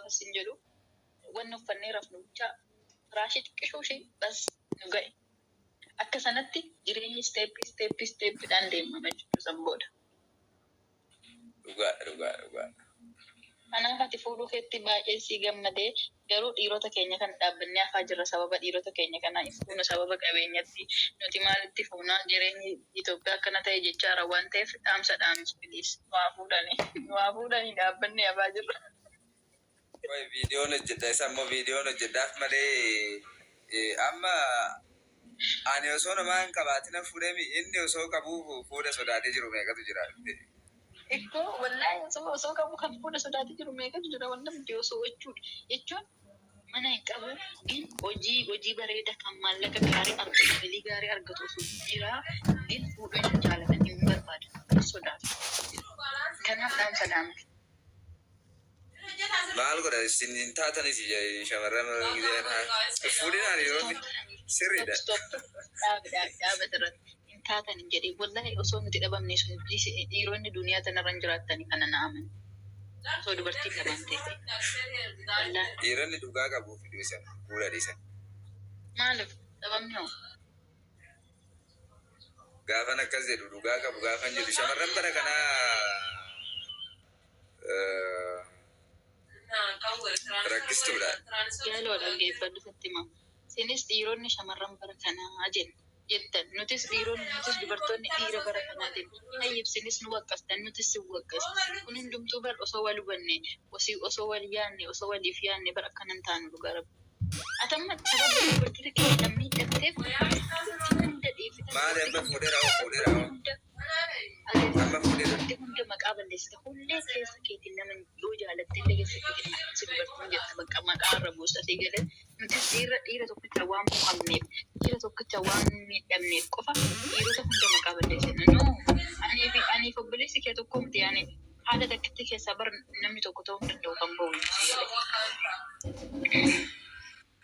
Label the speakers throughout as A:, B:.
A: gaafa sin jedhu wanni uffannee rafnu bicha firaashii xiqqishuu ishee bas nu ga'e. Akka sanatti jireenyi isteeppiidhaan deemama jechuudha san booda.
B: Dhugaa.
A: Kanaaf ati fuudhuu keetti baay'ee si gammadee garuu dhiirota keenya kan dhaabbannee hafaa jirra sababa dhiirota keenya kanaa fuuna sababa qabeenyatti nuti maalitti fuunaa jireenyi Itoophiyaa akkana ta'e jechaara waan ta'eef dhaamsa filiis waa fuudhanii dhaabbannee hafaa jirra.
B: Viidiyoon hojjedha isa immoo viidiyoon hojjedhaaf malee amma ani osoo namaa hin qabaatina fuudhemi inni osoo qabu fuudha sodaatee jiru meeqatu jira.
A: Iko wallahi osoo kamu kan fuudha sodaatee jiru meeqatu jira wanta miti osoo jechuun mana hin qabu in hojii bareeda kan maallaqa gaarii argatu galii gaarii argatu osoo jira in fuudhuu hin jaalatan hin barbaadu sodaatu. Kanaaf dhaamsa.
B: Maal godha isin taatanis shamarran fuudhinaan yeroo sirriidha.
A: Dhaabata irratti hin taatan hin jedhee wallahi osoo nuti dhabamne sun dhiironni duniyaa tanarra hin jiraatanii kana na'aman. Osoo dubartiin dhabamte.
B: Dhiironni dhugaa qabuuf dhiisan fuudha dhiisan.
A: Maaliif dhabamne hoo?
B: Gaafan akkas jedhu dhugaa qabu gaafan jedhu shamarran bara kanaa rakkistuudha.
A: Yaaloo dhaggeeffadhu Fattima. Isinis dhiironni shamarran bara kanaa jettan nutis dubartoonni dhiira bara kanaa jenna. Hayyibsinis nu waqqastan nutis si waqqas. Kun hundumtuu bar osoo wal hubanne osoo wal yaanne osoo waliif yaanne bara akkanan taanu dhugaa rabbi. Atamma sababa dubartii keenya namni hidhatteef hunda dhiifita.
B: Maali amma fuudheera. Amma fuudheera.
A: Hunda maqaa balleessita. Hullee keessa keetiin nama yoo jaalatte illee keessa keetiin si dubartiin jetta bakka maqaa irra buustatee galee nuti dhiira tokkicha waan bu'amneef dhiira tokkicha waan miidhamneef qofa dhiirota hunda maqaa balleessina. Aniif obboleessi kee tokko miti yaani haala takkitti keessaa bar namni tokko ta'uu hin danda'u kan ba'u.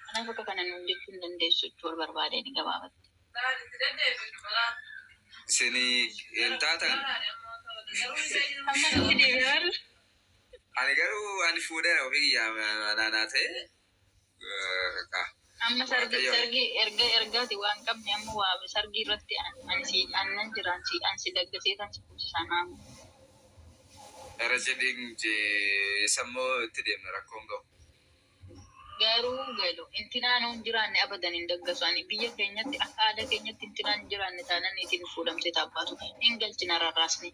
A: Kanaaf akka kana nuun jechuu hin dandeessu jechuu barbaadeen gabaabatti.
B: Isinii hin taatan. Ani garuu ani fuudheera ofii kiyyaa naannaa ta'e.
A: Amma sargi ergaati waan qabne amma waa sargi irratti aannan jiraan si daggasee kan si kuusisan haamu.
B: Era jedhiin sammoo itti deemna rakkoon gahu.
A: Garuu galu intinaan hin jiraanne abadan hin daggasu ani biyya keenyatti akka aadaa keenyatti intinaan hin jiraanne taanaan itiin fuudhamtee taabbaatu hin galchina rarraasne.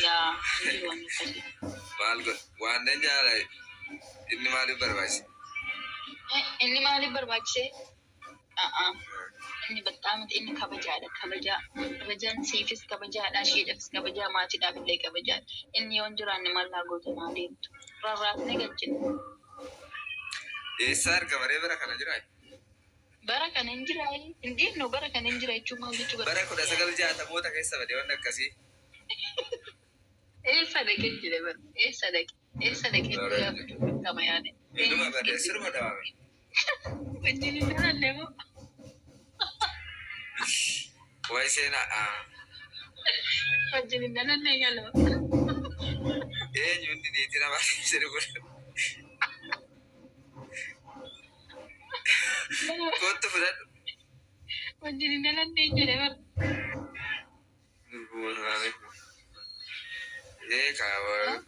A: Yaa jiruun akkasii.
B: Maal godha waan nan jaala inni maaliif barbaachise?
A: Inni maaliif barbaachise? Inni baxxaamatti inni kabajaan siifis kabajaadha isheedhaafis kabajaa maatiidhaaf illee kabajaadha. Inni yoo hin jiraanne maallaa gootanaa deemtu. Rarraasne galchina.
B: Eessa argama bara kana jiraa?
A: Bara kana hin jiraa? Hin deemnu bara kana hin jira jechuun maal jechuu
B: bara 1960moota keessa badee waan akkasii.
A: Eessa dhaqee jire bara? Eessa dhaqee gaafa qaba yaade?
B: Dhuma badee sirba dhawaame.
A: Wajjin hin dhalanne moo?
B: Wayi seenaa.
A: Wajjin hin dhalanne galoo.
B: Eenyu inni niitii namaa jedhu godha. Kottu fudhadhu.
A: Wajjin hin dhalanne jedhe bara.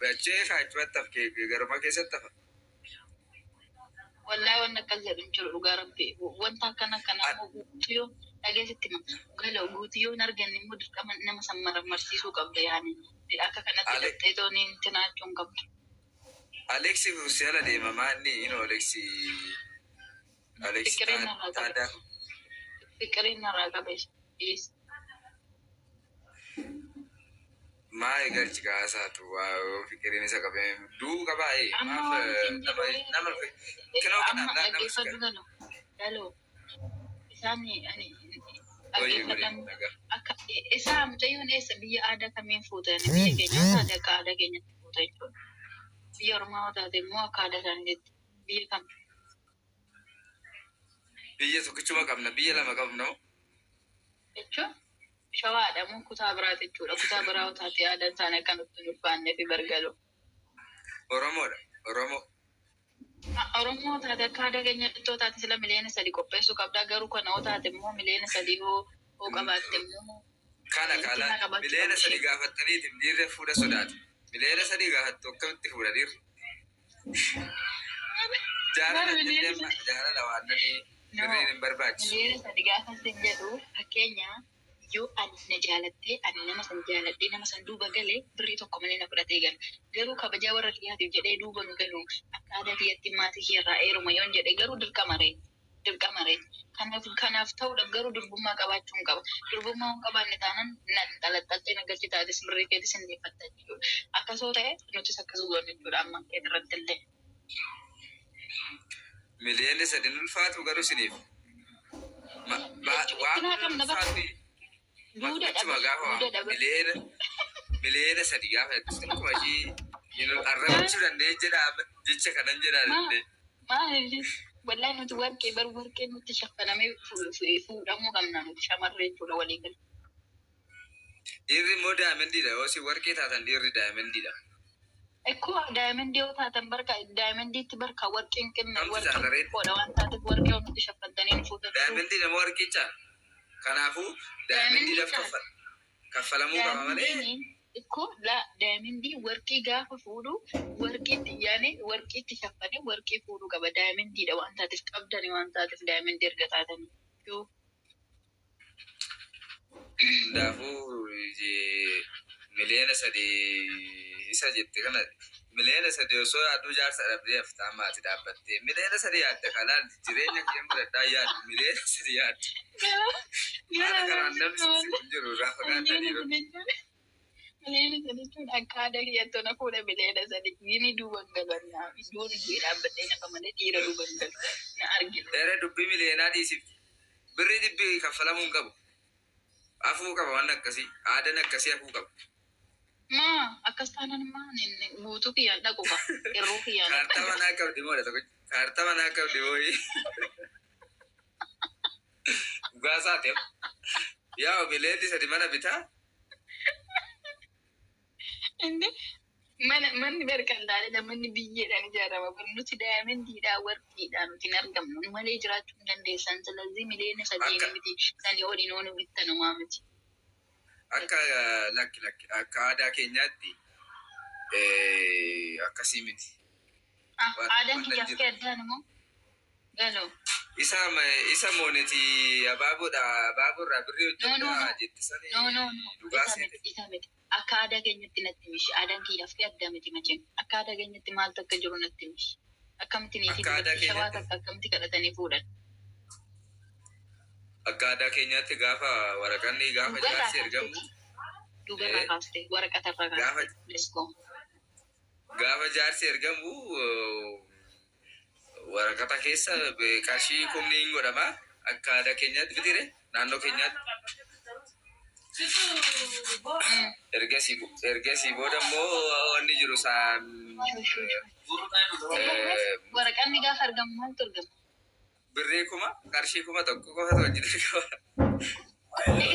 B: Bachee kaachumatti hafkee garuma keessatti hafa.
A: Wallahi waan akkas jedhu hin jiru dhugaa rabbi. Wanta akkanaa guutiyoo dhageessitti galoo guutiyoo hin arganne immoo dirqama nama san mararsiisuu qabda yaani. Akka kanatti dhattee tooniin cinaachuun qabdu.
B: Aleksi Rusiyaala deema maanni Aleksi Taadaa.
A: Fiqiriin narraa qabeessa.
B: Maa eegalchi kaasaatu fiqiriin isa qabee duu qabaa
A: Amma dhaggeeffadhu galoo. Isaan isaa mucayyoon eessa biyya aadaa kamiin fuutan biyya keenya akka aadaa keenyatti fuuta jechuudha. Biyya ormaa taate immoo akka aadaa isaaniitti biyya kam?
B: Biyya tokkichuma qabna biyya lama qabna
A: jechuun shawaadha moo kutaa biraati jechuudha. Kutaa biraa taate aadaan isaanii akka nutti hin ulfaannee fi bargaloo.
B: Oromoodha. Oromoo.
A: Oromoo taate akka aadaa keenya ittoo taate sila miliyoona 3 qopheessuu qabdaa garuu kana oo taate immoo miliyoona 3 oo qabaatte immoo
B: Kana miliyoona 3 gaafattaniitiin dhiirri fuudha sodaatu. Miliyoona 3 gaafattu akkamitti fuudha dhiirri? Jaalala waan namni birriin hin barbaachisu.
A: Miliyoona 3 gaafatin jedhu fakkeenya yoo ani na jaalattee ani nama san jaaladhee nama san duuba galee birrii tokko malee na fudhatee gala. Garuu kabajaa warra kiyyaatiif jedhee duuba nu galu akka aadaa kiyyatti maatii kiyyarraa eeruma yoon jedhe garuu dirqamaree. Kanaaf ta'uudhaaf garuu durbummaa qabaachuu hin qaba. Durbummaa hin qabaanne taanaan xalaxxaltee nagalchi taates birrii keetis hin deeffatta jechuudha. Akkasoo ta'e nutis akkas goone jechuudha amma keen irratti illee.
B: Miliyoonni 3 ulfaatu garuu isiniif. Waan ulfaatu miliyoona 3 gaafattu kuma ishii arrabachuu danda'e jedha jecha kanan jedha danda'e.
A: Maali? Wallahi nuti warqee nuti shaffanamee fuudhamuu qabna nuti shamarree jechuudha walii gala.
B: Dhiirri immoo daayimandiidha. Yoo si warqee taatan dhiirri daayimandiidha.
A: Ekkoo daayimandii yoo taatan daayimandiitti warqeen kenna warqeen qoodha waan taateef warqee nuti shaffattanii nu fuutatu.
B: Daayimandii nama warqichaa. Kanaafuu daayimandiidhaaf kaffalamuu qaba malee.
A: Ekkoo daayimandii warqii gaafa fuudhu warqiitti shaffanee warqii fuudhuu qaba. Daayimandiidha waan taateef qabdani waan taateef daayimandii erga taatanii.
B: Kanaafuu miliyoona 3 isa jette kana miliyoona 3 osoo yaaduu jaarsa dhabdee haftaa maatii dhaabbattee miliyoona 3 yaadda kanaan jireenya kiyyan godhadhaa yaaddu miliyoona 3 yaaddu. Haala kanaan namni jiru raafa gaandaniiru.
A: Miliyoona 3 jechuun akka aadaa kiyyattuu na fuudha miliyoona 3 yini duuban galannaa iddoon itti dhaabbattee nafa malee dhiira duuban galu na argina.
B: Dheera dubbii miliyoonaa dhiisif birrii dhibbii kaffalamuu hin qabu. Afuu qaba waan akkasii aadaan akkasii afuu qaba.
A: Akkas taanaan guutuu kiyyaan dhaqu qaba. Yeroo kiyyaan dhaqu.
B: Kaartaa manaa qabdi moo dha kaartaa manaa qabdi mooyi. Dhugaa isaateef yaa miliyoonni 3 mana bitaa.
A: Manni berkandaalee manni biyyeedhaan ijaarama. Nuti daayimandiidhaa warqiidhaan nuti hin argamnu. Nu malee jiraachuu hin dandeessan. Salazii miliyoona 3 miti. Sanii oliin oolu bitta namaa miti.
B: Akka akka aadaa keenyaatti akkasii miti.
A: Aadaan kiyyaaf kee addaan immoo galoo.
B: Isa mooneti abaaboorraa birrii hojjetaa jetti sanii dhugaa seete.
A: Isa miti. Akka aadaa keenyatti natti mishi. Aadaan kiyyaaf kee addaa miti macheen. Akka aadaa keenyatti maaltu akka jiru natti mishi. Akkamitti niitii shabaa takka akkamitti kadhatanii fuudhan.
B: Akka aadaa keenyaatti gaafa waraqanni gaafa jaarsi ergamu.
A: Dhugarraa kaastee waraqatarraa kaastee.
B: Gaafa jaarsi ergamu waraqata keessa qarshii kumni hin godhama. Akka aadaa keenyaatti bitire naannoo keenyaatti. Ergasii booda immoo wanni jiru
A: waraqanni gaafa argamu maaltu argama?
B: Birrii qarshii 1,000 qofatu wajjin qaba.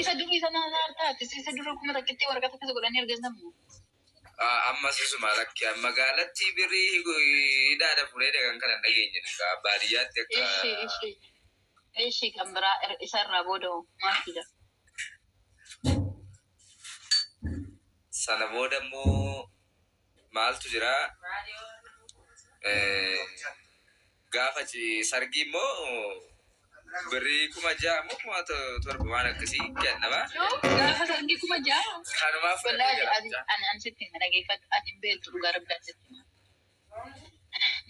A: Isa durii sana taate isa durii 1,000 waraqata keessa godhanii argamu.
B: Amma sisuma lakki magaalatti birrii hidhaadha fuudhee kan kana dhageenye baadiyyaatti akka.
A: Ishee kan biraa isarraa booda maalidha?
B: Sana booda immoo maaltu jira? Gaafa sargii immoo birrii 6,000 moo 7,000 waan akkasii kennama.
A: Gaafa sargii 6,000.
B: Kanumaaf
A: ani sitti hin dhageeffatu ati hin beektu dhugaa rabbiin sitti.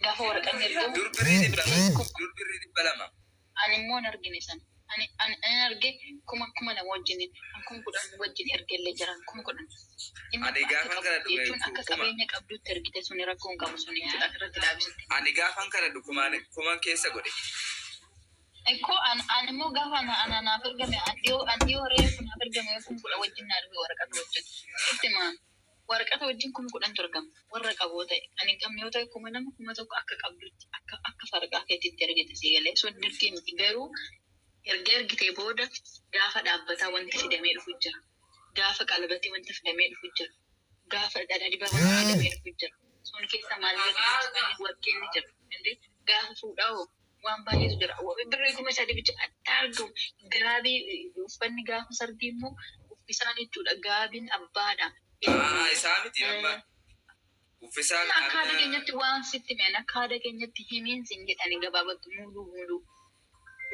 A: Gaafa waraqanni ergamu.
B: Dur birrii 200.
A: Ani immoo hin argine sana. Ani arge kuma nama wajjiniin kuma 10 wajjin ergellee jiran kuma 10.
B: Ani gaafan kana dhume
A: akka qabeenya qabdutti ergite suni rakkoon qabu suni irratti dhaabsite.
B: Ani gaafan kana kuman keessa godhe.
A: Ekkoo ani immoo gaafa anaaf ergame dhiyoo reefu naaf ergame kuma 10 wajjin na arge waraqata wajjin. Itti maan waraqata wajjin kuma 10 ergama warra qaboo ta'e ani qabne yoo ta'e kuma 1 akka qabdutti akka farqaa keetitti ergite si galee sun dirqii miti garuu ergitee booda gaafa dhaabbataa wanti fidamee dhufu jira. Gaafa qalbatii wanti fidamee dhufu jira. Gaafa dhadhaa dibaa wanti fidamee dhufu jira. sun keessa maallaqni warqeen ni jira. Indi gaafa fuudhaa waan baay'eetu jira. Birrii kuma sadii bicha adda argamu. Gaabii uffanni gaafa sarbii immoo uffisaan jechuudha. Gaabiin abbaadha.
B: Isaa miti amma uffisaan
A: akka haadha keenyatti waan sitti meen akka haadha keenyatti himiin sin jedhani gabaabatti muluu.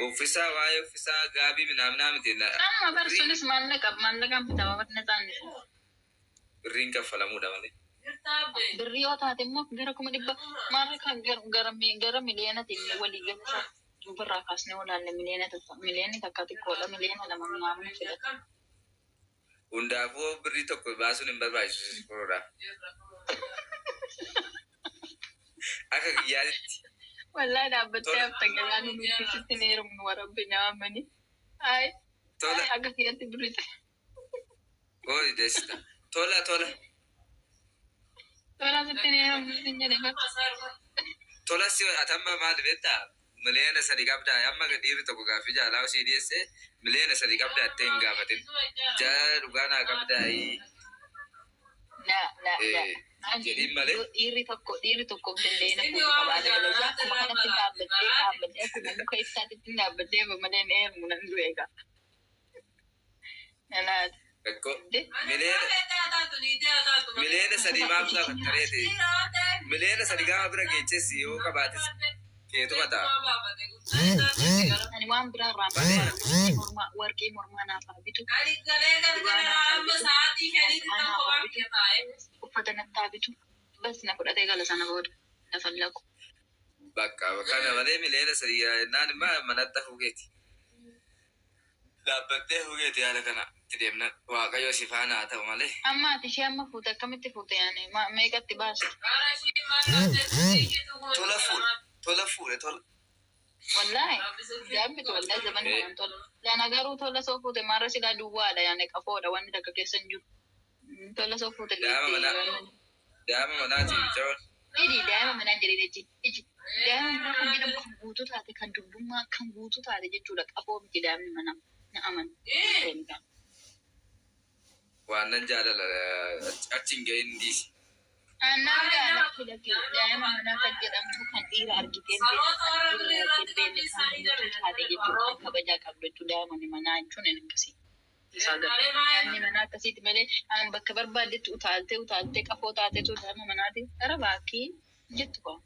B: Uffisaa waa'ee uffisaa gaabii minaaminaa miti.
A: Amma barsuunis maallaqaan bitama barna isaanii.
B: Birriin kaffalamuudha malee.
A: Birrii yoo taate immoo gara 100 maallaqa gara miliyoonatiin walii galata birraa kaasnee olaalle miliyoonni takka xiqqoodha miliyoona 2 minaamin fidata.
B: Hundaafuu birrii tokko baasuun hin barbaachisu furuudha. Akka guyyaatti.
A: Wallahi dhaabbattee hafta galaan nuti sitti ni heerumnu warabbi nyaamani. Ay.
B: Tola.
A: Akka kiyatti birrii ta'e.
B: Oyi deessita. Tola.
A: Tola sitti ni heerumnu sin jedhe bakka.
B: Tola si atamma maal beektaa? Miliyoona 3 qabdaa amma dhiirri tokko gaaffii jaalaa osii dhiyeessee miliyoona 3 qabdaa itti hin gaafatin. Jala dhugaa naa qabdaayii. Jedhiin malee.
A: Dhiirri tokko dandeenya fuudhu qabaata galata. Akkuma kanatti dhaabbattee akkuma muka ibsaatitti dhaabbattee malee ni heerumu nan du'e egaa. Nanaati.
B: Miliyoona 3 maaf gaafattareeti? Miliyoona 3 gaafa bira geechesi yoo qabaates keetuma ta'a.
A: Ani waan biraa irraa warqee mormaa naaf haa bitu. Uffata natti haa bitu. Bas na fudhatee gala sana booda na fallaqu.
B: Bakka kana malee miliyoona 3 naan immoo manatti fugeeti. Dhaabbattee fugeeti yaada kana itti deemna. Waaqayyo si faana haa ta'u malee.
A: Amma ati ishee amma fuute akkamitti fuute yaani meeqatti baasu?
B: Tola fuudhe.
A: Wallahi gaabbitu wallahi zaman kanaan tola. Yaana garuu tola soo fuute maarra silaa duwwaadha yaani qafoodha wanni takka keessa hin jiru. Tola soo fuute
B: daa'ima manaatiin jiran.
A: Daa'ima manaa jedhee jechi. Daa'ima manaa kan jedhamu kan guutuu taate kan durbummaa kan guutuu taate jechuudha qafoo miti daa'imni manaa na amanu.
B: Waan nan jaalala achi hin ga'in diisi.
A: Annaan gaala filate daa'ima manaa kan jedhamtu kan dhiira argiteen taate jechuudha kabajaa qabdu jechuudha daa'imni manaa jechuun akkasii. Daa'imni manaa akkasiiti malee bakka barbaaddetti utaaltee qafoo taatetu daa'ima manaati gara baakii jettu qaba.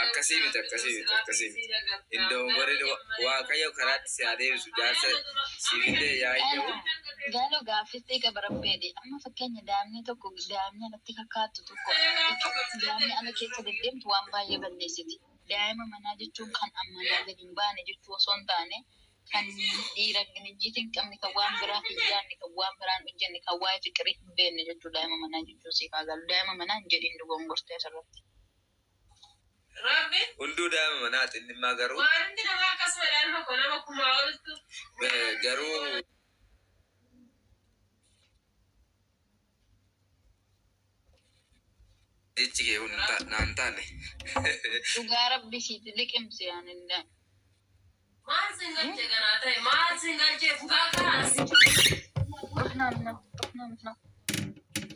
B: Akkasii miti. Iddoo warri waaqayyo karaatti si adeemsu jaarsa sibiilee yaa'ii
A: Gaaloo gaaffistee gabarabbeedhe. Amma fakkeenya daa'imni tokko daa'imni alatti kakkaattu tokko daa'imni ala keessa deddeemtu waan baay'ee balleessiti. Daa'ima manaa jechuun kan ammayyaa gadi hin baane jechuu osoo hin taane kan dhiira ginijjiitiin qabne kan waan biraa hin yaadne kan waan biraan hojjenne kan waa'ee fiqirii hin beekne jechuu daa'ima manaa jechuun siif haa galu. Daa'ima manaa hin jedhin dogongortee asirratti.
B: Hunduu daa'ima manaati inni immoo garuu. Garuu. Jechi kee naan taane.
A: Dhugaa rabbisiiti liqimsi yaanillee.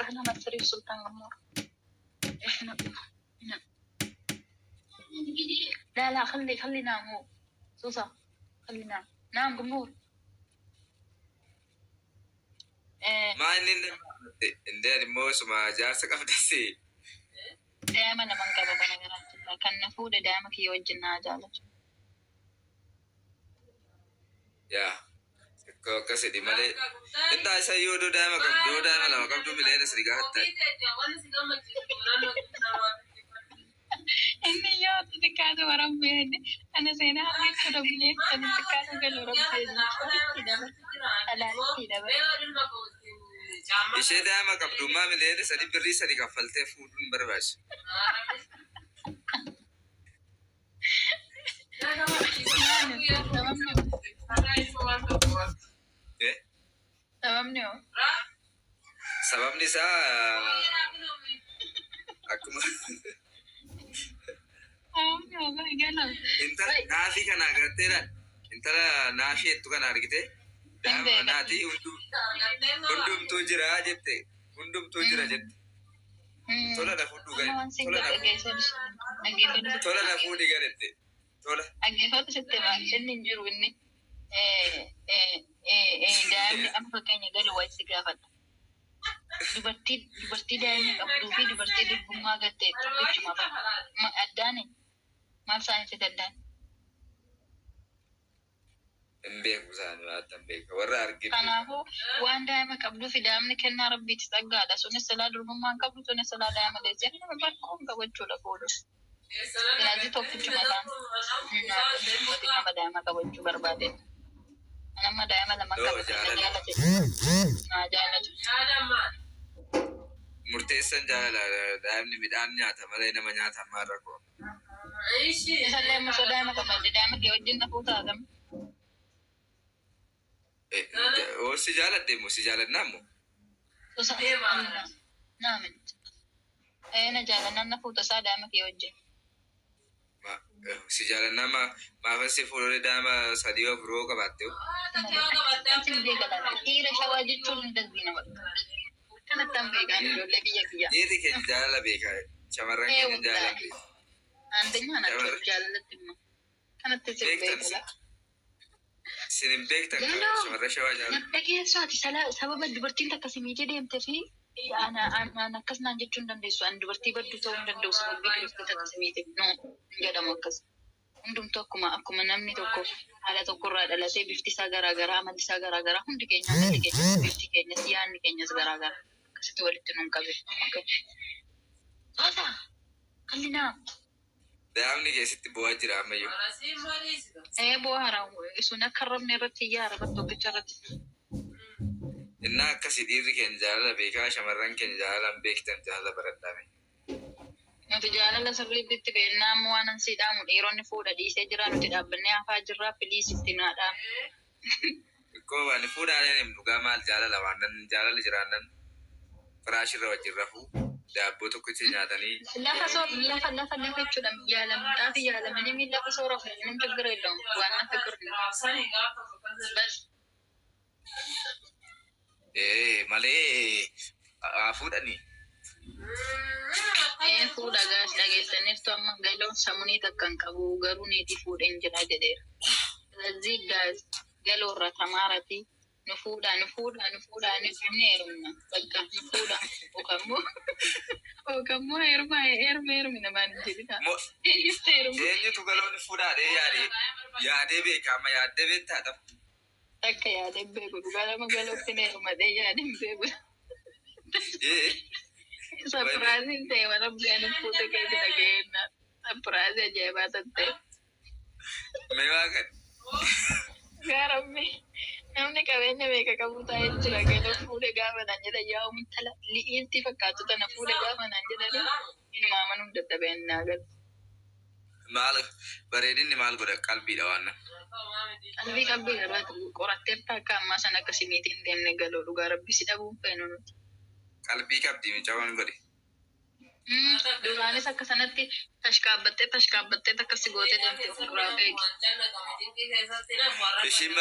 A: احنا نصري سلطان غمور احنا لا خلي نام هو سوسة خلي نام غمور
B: ما عندي موسم جالسة قبضتي
A: دائما من قبض أنا قرأت كان نفود دائما كي يوجهنا جالس
B: يا كاسة دي مالي إنت عايزة يودو دائما لما قبضو ملينا سرقة حتى
A: إني يوم تكاد وربي أنا زينة هذه كده بليت أنا تكاد قال وربي
B: ishee daa'ima qabdummaa mileena sadi birrii sadi kaffaltee fuudhuun barbaachisu. Sababni isaa akkuma intala naafii kana agarteedha. Intala naafii hedduu kana argite Daa'ima naati hundumtuu jira jette. Hundumtuu jira jette. Tola na fudhu gale. Tola na fudhi galette. Tola.
A: Dhaggeeffatu sitti himaa inni hin jiru inni daa'imni amma fakkeenya galu waa itti gaafadha. Dubartii daa'imni qabduu fi dubartii durbummaa gattee tokkichuma addaani maal saayinsiiti addaan?
B: Hin beeku isaanii waan hin beeku warra arginu.
A: Kanaafuu waan daa'ima qabduu fi daa'imni kennaa rabbiitti dhaggaadha. Sunis silaa durbummaan qabdu sunis silaa daa'ima deessee nama bakkoon qabachuudha fuudhu. Ilaalchi tokkichuma ta'an nama daa'ima qabachuu barbaade. Nama daa'ima lama qabatu jaalate. Jaalatu.
B: Murteessan jaalala daa'imni midhaan nyaata malee nama nyaata ammaa rakkoo.
A: Isallee muso daa'ima qabadde daa'ima kee wajjin na fuutaa gam.
B: Si jaaladde moo si jaalannaa moo?
A: Naamin. Na jaalannaan na fuuta isaa daa'ima kee wajjin.
B: Si jaalannaa maafa si fuudhee daa'ima sadii biroo qabaatte.
A: Dhiira shawaa jechuun hin darbina bakka. Kanatti an beekaan ijoollee biyya biyya.
B: Dhiirri keenya jaalala beekaa shamarran keenya jaalala beekaa.
A: Andeenyaa naannoo jaalalatti immoo kanatti si beekala.
B: Sin hin beektan shamarra shawaa jaalala.
A: Dhageessaati sababa dubartiin takka simiitee deemtee fi an akkas naan jechuu hin dandeessu. An dubartii badduu ta'uu hin danda'u sababii dubartii takka simiitee. No hin jedhamu akkas. Hundumtuu akkuma namni tokko haala tokkorraa dhalatee bifti isaa garaagaraa amalli isaa garaagaraa hundi keenya amalli keenyas bifti keenyas yaadni keenyas garaagaraa akkasitti walitti nuun qabe. Soota kallinaa.
B: Daa'imni keessatti bu'aa jira ammayyuu.
A: Bu'aara sun akka rabni irratti yaara bakka tokkicha irratti.
B: Innaa akkasii dhiirri keenya jaalala beekaa shamarran keenya jaalala hin beektan jaalala baradhaame. Nuti jaalala sirriitti itti beeknaa ammoo waan ansii dhaamu dhiironni fuudha dhiisee jira nuti dhaabbannee hafaa jirraa filiisitti naadhaa. Ikkoo waan fuudhaan hin dhugaa maal jaalala waan jaalala jiraannan firaashirra wajjin rafuu daabboo tokkitti nyaatanii.
A: Lafa jechuudha yaalamtaa fi yaalamanii lafa soorafu hin ችግር የለውም ዋና ፍቅር ነው።
B: Malee fuudhanii.
A: Fuudha dhageessaniirtu amma galoon samunii takka hin qabu garuu niitii fuudheen jira jedheera. ስለዚህ galoo irra tamaarati nu fuudhaa ni heerumna bakka nu fuudha okammoo heerumni namaan hin jedhina.
B: Eenyutu galoo ni fuudhaadhee yaadee beeka amma yaaddee beektaadha.
A: Akka yaadee beeku dhugaa lama galootti ni heerumadhee yaadeen beeku. Surprising ta'e waan abdii fuute keessa dhageenna. Surprising ajaa'ibaa ta'e.
B: Mee waaqan.
A: Gaarammi namni qabeenya beeka qabu taa'ee jira galoo fuudhe gaafa naan jedha yaa umtala li'iinti fakkaatu tana fuudhe gaafa naan jedhani inuma amanuu dadhabeen naagatu.
B: Maal bareedinni maal godha qalbiidha waan nan.
A: Qalbii garuu qoratteerta akka ammaa sana akka simiitiin deemne galoo dhugaa rabbi si dhabuun feenu nuti.
B: Qalbii qabdi micaawwan godhe.
A: Duraanis akka sanatti tashkaabbattee akkasi gootee deemte ofirraa beeki.
B: Ishiin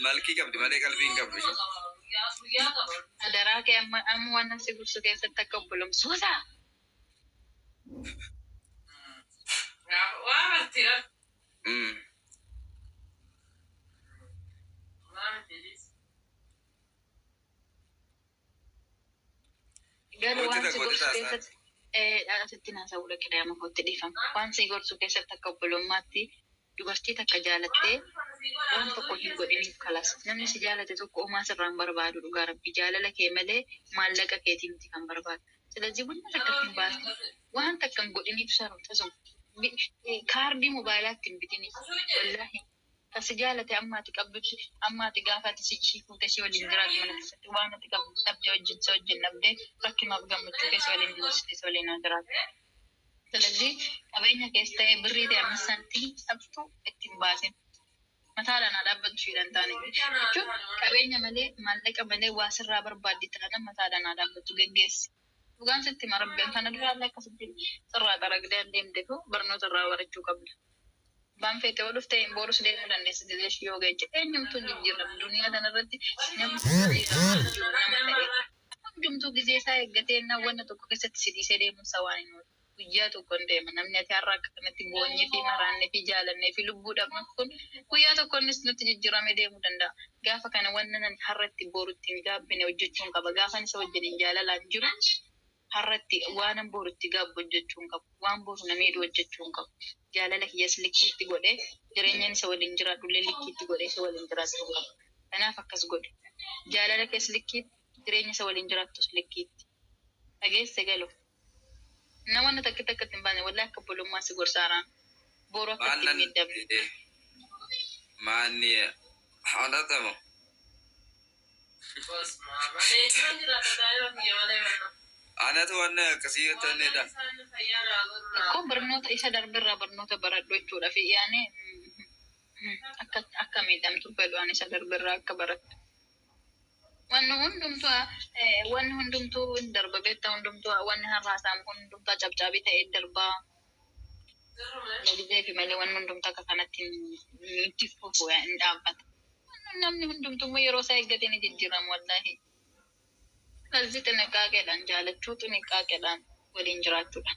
B: malkii qabdi malee qalbii hin qabdu isheen.
A: Adaraa kee amma waan asi gursu keessatti akka obbolomsuusa. Garuu waan si gorsu keessatti asitti naasaa ula qidhaama kootti dhiifama. Waan si gorsu keessatti akka obbolummaatti dubartii takka jaalattee waan tokko hin godhiniif kalas. Namni si jaalate tokko homaa sirraan barbaadu dhugaa rabbi jaalala kee malee maallaqa keetii miti kan barbaadu. Silazii wanta takka hin baasne waan takka hin godhiniif tasuma. Kaardii moobaayilaa ittiin bitiniif wallaahi. Kasi jaalate ammaati gaafaati si fuute si waliin jiraatu mana keessatti waan ati qabdu dhabdee wajjin dhabdee rakkimaaf gammachuu keessa waliin jiraatu si waliin jiraatu. Silazii qabeenya keessa ta'ee birrii ta'e amma santii dhabtu ittiin baasin. Mataadhaan haa dhaabbatu shiidhaan taane jechuun qabeenya malee maallaqa malee waa sirraa barbaaddi taanaan mataadhaan haa dhaabbatu geggeessi. Dhugaan sitti marabbeen kana duraallee akkasitti sirraa xaragdee deemte barnoota irraa barachuu qabda. abbaan feete oo dhufte boorus deemuu dandeessa jechuudha yoo ga'e eenyumtuu jijjiiramu duniyaa kanarratti namni jiru nama ta'e hundumtuu gisee isaa eeggatee wanna tokko keessatti si dhiisee deemuunsa waan hin oolu. Guyyaa tokko hin deema namni ati har'a akka kanatti boonyee fi maraannee fi jaalannee fi lubbuu dhabnu kun guyyaa tokko innis nutti jijjiiramee deemuu danda'a. Gaafa kana wanna nan har'atti borutti hin gaabbine hojjechuun qaba. Gaafa isa wajjin jaalalaan jiru har'atti waan borutti gaabbu hojjechuun qabu. Waan boru namiidhu hojjechuun qabu. Jaalala kiyyas likkiitti godhee jireenyaan isa waliin jiraadhullee likkiitti godhee isa waliin jiraachuu qaba. Kanaaf akkas godhe. Jaalala kees likkiitti jireenya isa waliin jiraattus likkiitti. Dhageesse galuu. Namoonni takkitti akkatti hin baane wallahi akka bolummaa si gorsaaraan boru akkatti hin miidhamne.
B: Maanni haadhatamu. Anatu wanna akkasii yoo ta'anidha.
A: Akkoo barnoota isa darbirraa barnoota baradhu jechuudha fi yaani akka miidhamtu fedhu ani isa darbirraa akka barattu. Wanni hundumtuu hin darba beektaa hundumtuu wanni har'aasaam kun hundumtuu cabcaabii ta'ee darbaa. Nagidee fi malee wanni hundumtuu akka kanatti itti fufu hin dhaabbata. Namni hundumtuu yeroo isaa eeggatee ni jijjiiramu wallahi. Kalsi xixiqqaaqeedhaan jaalachuu xixiqqaaqeedhaan waliin jiraachuudha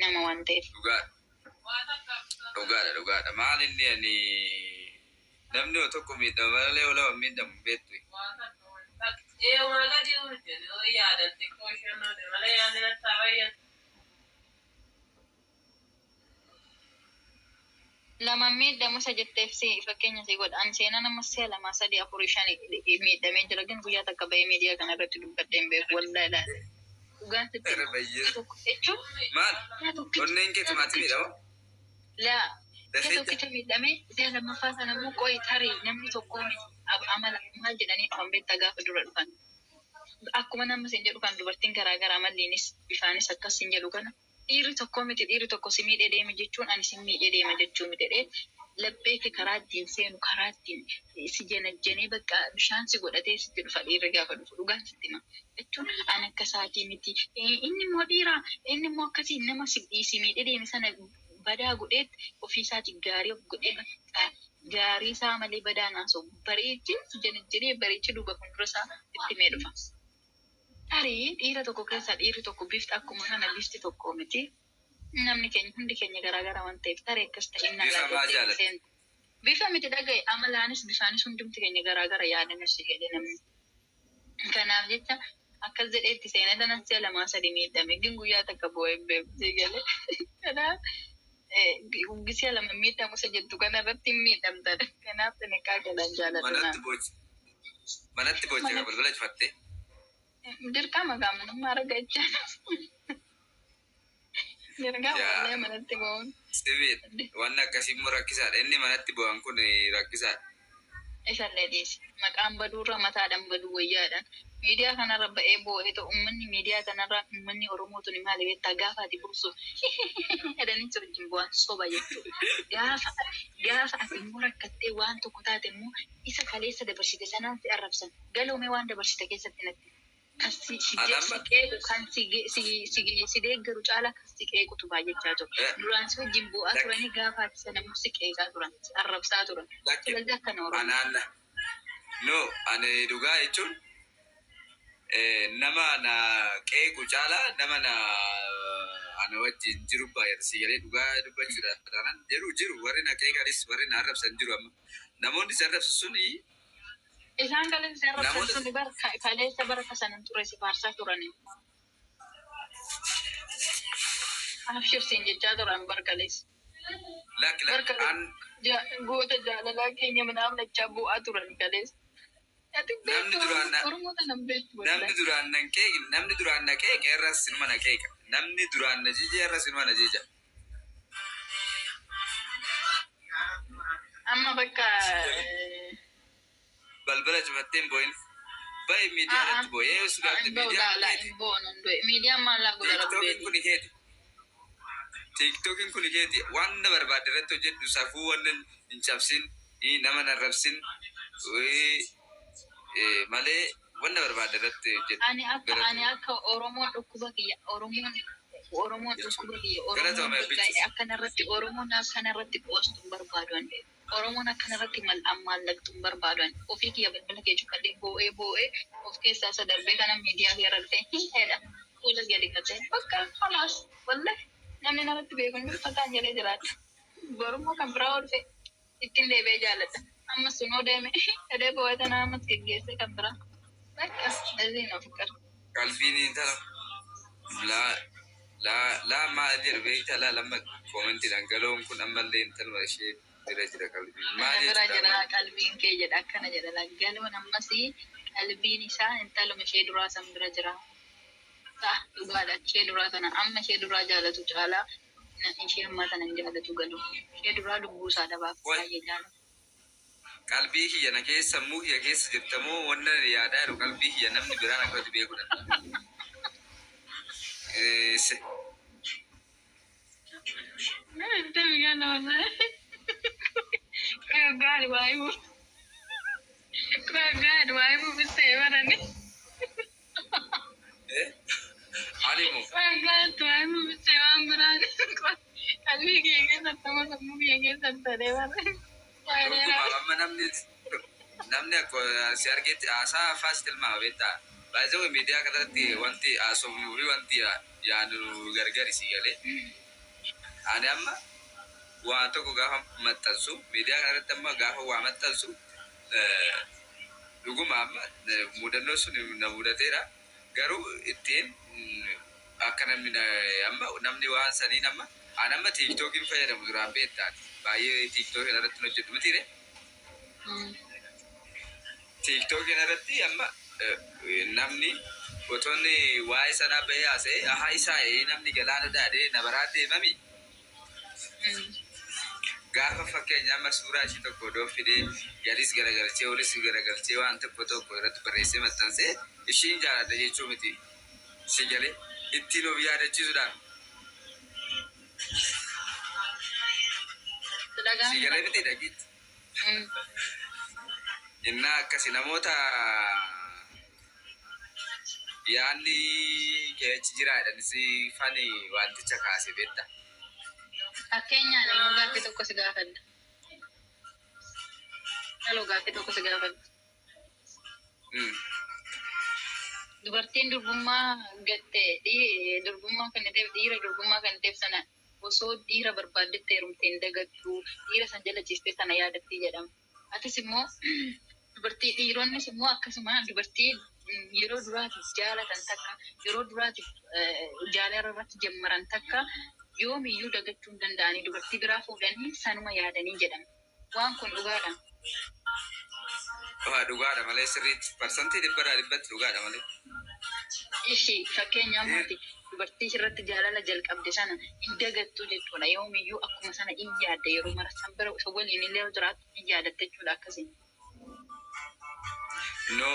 A: nama waan ta'eef.
B: Dhugaadha. Maal inni ani namni tokko miidhama malee yoo lama miidhamu beektu.
A: Lama miidhamu isa jetteef fakkeenya si godhaan seenaa nama si'a 2, 3, 4, 5 miidhamee jira ግን guyyaa takka bahee miidiyaa kana irratti dubbadhee hin beeku wallahi ilaale. Dhugaan jechuun
B: maal onneen kee timaatii miidhama?
A: Laa kee tokkicha miidhamee si'a lammaffaa sana immoo qo'i tarii namni tokko amala maal jedhanii dhufan beektaa gaafa dura dhufan. Akkuma nama siin jedhu kan dubartiin garaagaraa malliinis bifaanis akkas siin jedhu kana. Dhiirri tokko miti dhiirri tokko si miidhee deeme jechuun ani si miidhee deema jechuun miti laphee fi karaa ittiin seenu karaa ittiin si janajjanee bakka bishaan si godhatee sitti dhufa dhiirri gaafa dhufu dhugaan sitti hima jechuun ani akka isaatii miti inni immoo dhiiraa inni immoo akkasii nama si miidhee deeme sana badaa godheetti ofiisaatii gaarii of godhee gaarii isaa malee badaa naasoo bareechi si janajjanee bareechi duuba fuuldura isaa itti mee dhufa. Tarii dhiira tokko keessa dhiirri tokko bifti akkuma kana bifti tokko miti. Namni keenya hundi keenya garaagara waan ta'eef tarii akkas ta'e inni bifa miti dhagaye amalaanis bifaanis hundumti keenya garaagara yaadanis jedhe namni. Kanaaf jecha akkas jedhee itti seenaa danan si'a 2, 3 miidhame gin guyyaa takka boo'ee beektee galee. Kanaaf si'a 2 miidhamu isa jettu kanarratti hin miidhamtan. Kanaaf xixiqqaa galaan jaalladhu.
B: Manatti boocee kan balbala cufattee.
A: Dirqama gaamnummaa argachaa. Dirqama illee manatti bo'uun.
B: Sibiil waan akkasii immoo rakkisaadha. Inni manatti bo'an kun rakkisaadha.
A: Isallee dhiisi. Maqaan baduurra mataadhaan baduu wayyaadhaan. Miidiyaa kanarra ba'ee bo'ee ta'u uummanni miidiyaa kanarra uummanni Oromootu ni maali beektaa gaafa ati bursu. Jedhanii wajjin bu'an soba jechuudha. Gaafa ati immoo rakkattee waan tokko taate immoo isa kaleessa dabarsite sanaan si arrabsan. Galoomee waan dabarsite keessatti natti. Kan si qeequ kan si deeggaru caala kan si qeequtu baay'achaa jiru. Duraan si wajjin bu'aa turanii gaafa ati sana immoo si qeeqaa turan, si arrabsaa turan. Silazii akkana Oromoo.
B: No, ani dhugaa jechuun nama na qeequ caala nama na ana wajjin jiru baay'ata si galee dhugaa dubbachuudha. Kanaan jiru warri na qeeqanis warri na arrabsan jiru amma. Namoonni si arrabsu suni
A: isaan kaleessa arrabsan suni kaleessa bara kasanan ture si faarsaa turani. Afshirsiin jechaa turan bar kaleessa. Goota jaalalaa keenya manaaf lachaa bu'aa turan kaleessa.
B: Namni duraan na qeeqa irras sinuma na qeeqa. Namni duraan na jija irras sinuma na jija.
A: Amma bakka
B: balbala cufattee hin bo'in. Baay'ee miidiyaa irratti bo'ee osoo gaafte
A: miidiyaan maallaa godha
B: TikTokin kun keeti waan na barbaade irratti hojjedhu safuu waan hin cabsin nama na arrabsin malee waan na barbaade irratti hojjedhu.
A: Ani akka Oromoon dhukkuba kiyya Oromoon Oromoon dhukkuba biyya Oromoon akkanarratti Oromoon akkanarratti qoostu barbaadan. Oromoon akkanarratti maallaqtu barbaadan. Ofii kiyya balbala kee cuqqallee boo'ee of keessaa isa darbee kana miidiyaa kee irratti hidha. Fuula gadi qabee bakka halaas wallahi namni namatti beeku hin fataan jedhee jiraata. Oromoo kan biraa oolfe ittiin deebi'ee jaalladha. Ammas sunoo deeme edee boo'ee tanaa ammas geggeesse kan biraa. Bakka eziin of qara.
B: Qalbiin intala la maal jedhu beektaa la lamma koomentii dhangaloon kun ammallee intaluma ishee bira jira qalbiin. Maal
A: bira jira qalbiin kee jedha akkana jedha dhangaloon ammasii qalbiin isaa intaluma ishee duraa san bira jira. Dhugaadha ishee duraa sana amma ishee duraa jaalatu caalaa ishee ammaa sana hin jaalatu galu. Ishee duraa lubbuu isaa dabaaf baay'ee jaalatu.
B: Qalbii kiyya na keessa sammuu kiyya keessa jirtamoo wanna yaadaa jiru qalbii kiyya namni biraan akkatti beekuu danda'a. Animu. Amma namni akka si argetti haasaa faas tilmaama beektaa. Baay'ee miidiyaa kanarratti wanti haasofnuu fi wanti yaadu gargari si galee. Ani amma waan tokko gaafa maxxansu miidiyaa kanarratti amma gaafa waa maxxansu dhuguma amma mudannoo sun na mudateera. Garuu ittiin akka namni waan saniin amma ani amma tiiktookiin fayyadamu duraan beektaa. Baay'ee tiiktookiin irratti hojjetu mitiire. Tiiktookiin irratti amma namni otonni waa'ee sanaa bahee haasa'e haa isaa namni galaana daadhee na baraa deemami. Gaafa fakkeenya amma suuraa ishee tokko odoo fidee gadis garagalchee olis garagalchee waan tokko irratti barreessee maxxansee ishiin jaalladha jechuu miti. Si galee ittiin of yaadachiisuudhaan. Si galee miti dhagiitti. Innaa akkasi namoota yaanni keechi jiraadhan si fani wanticha kaase beekta.
A: Fakkeenyaan immoo gaaffii tokko si gaafadha. Halloo gaaffii tokko si gaafadha. Dubartiin durbummaa gattee durbummaa kan ta'eef dhiira durbummaa kan ta'eef sana osoo dhiira barbaaddetti heerumteen dagattuu dhiira san jala ciistee sana yaadatti jedhama. Atis immoo dubartii dhiironnis immoo akkasuma dubartii yeroo duraatiif jaalatan takka yeroo duraatiif jaalala irratti jammaran takka yoomiyyuu dagachuu hin danda'anii dubartii biraa fuudhanii sanuma yaadanii jedhama. Waan kun dhugaadha.
B: Dhugaadha malee sirriitti parsantii 100% dhugaadha malee.
A: Ishii fakkeenyaaf miti dubartii irratti jaalala jalqabde sana hin dagattu jechuudha. Yoomiyyuu akkuma sana hin yaadde yeroo mara san bira isa waliin illee jiraatu hin yaadatte jechuudha akkasii.
B: No,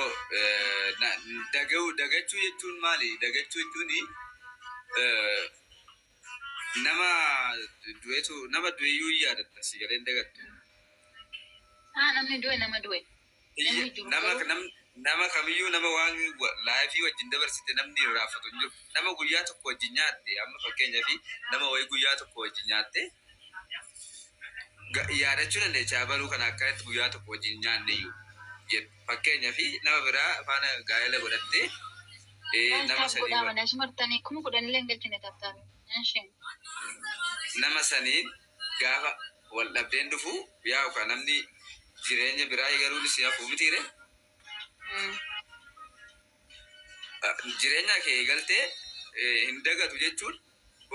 B: dagachuu jechuun maali? Dagachuu jechuun nama du'eeyyuu yaadatta si galee dagattu.
A: Namni du'e nama du'e.
B: Nama kamiyyuu nama waan laayifii wajjin dabarsite namni raafatu hin jiru. Nama guyyaa tokko wajjin nyaatte amma fakkeenyaaf nama wayii guyyaa tokko wajjin nyaatte yaadachuu dandeecha baruu kana akkanatti guyyaa tokko wajjin nyaanneyyuu. Fakkeenyaaf nama biraa faana gaa'ela godhattee nama saniin gaafa wal dhabdeen dhufu yaa uka namni jireenya biraa eegaluun si hafuu mitiire. Jireenya kee eegaltee hin dagatu jechuun